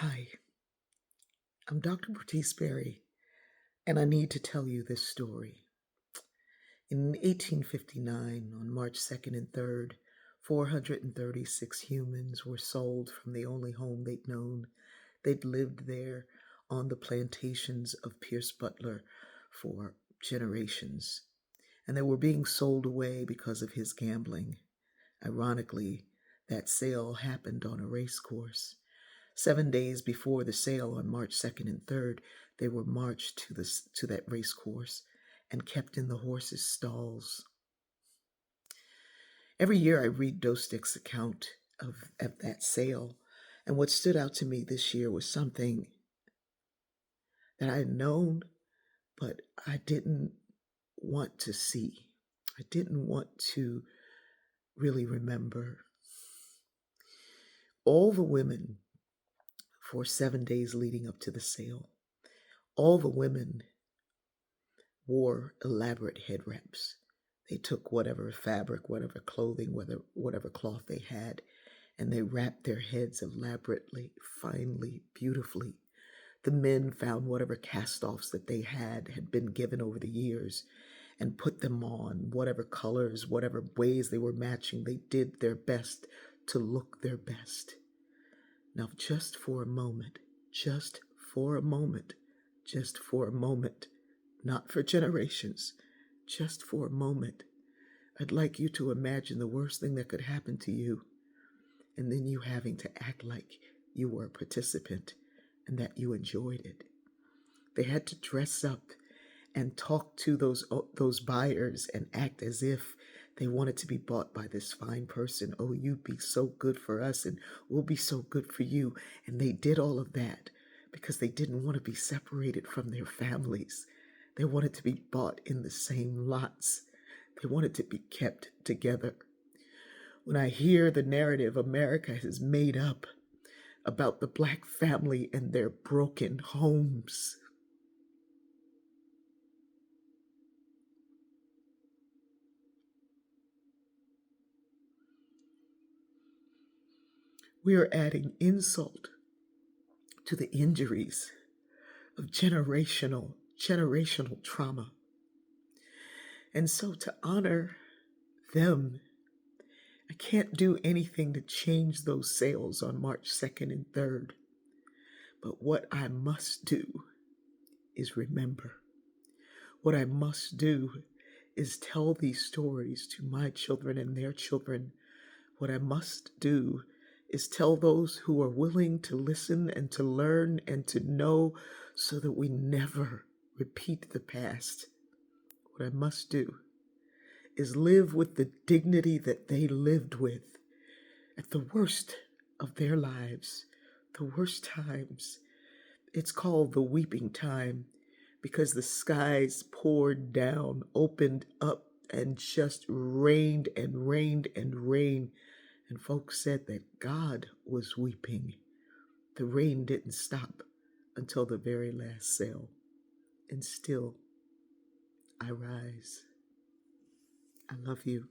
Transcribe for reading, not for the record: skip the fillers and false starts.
Hi, I'm Dr. Bertice Berry, and I need to tell you this story. In 1859, on March 2nd and 3rd, 436 humans were sold from the only home they'd known. They'd lived there on the plantations of Pierce Butler for generations, and they were being sold away because of his gambling. Ironically, that sale happened on a race course. 7 days before the sale on March 2nd and 3rd, they were marched to that race course and kept in the horses' stalls. Every year I read Dostick's account of that sale, and what stood out to me this year was something that I had known, but I didn't want to see. I didn't want to really remember. All the women for 7 days leading up to the sale, all the women wore elaborate head wraps. They took whatever fabric, whatever clothing, whatever cloth they had, and they wrapped their heads elaborately, finely, beautifully. The men found whatever cast-offs that they had been given over the years and put them on, whatever colors, whatever ways they were matching. They did their best to look their best. Now, just for a moment, just for a moment, just for a moment, not for generations, just for a moment, I'd like you to imagine the worst thing that could happen to you, and then you having to act like you were a participant and that you enjoyed it. They had to dress up and talk to those buyers and act as if they wanted to be bought by this fine person. Oh, you'd be so good for us, and we'll be so good for you. And they did all of that because they didn't want to be separated from their families. They wanted to be bought in the same lots. They wanted to be kept together. When I hear the narrative America has made up about the Black family and their broken homes, we are adding insult to the injuries of generational trauma. And so to honor them, I can't do anything to change those sales on March 2nd and 3rd. But what I must do is remember. What I must do is tell these stories to my children and their children. What I must do is tell those who are willing to listen and to learn and to know so that we never repeat the past. What I must do is live with the dignity that they lived with at the worst of their lives, the worst times. It's called the weeping time because the skies poured down, opened up, and just rained and rained and rained. And folks said that God was weeping. The rain didn't stop until the very last sale. And still, I rise. I love you.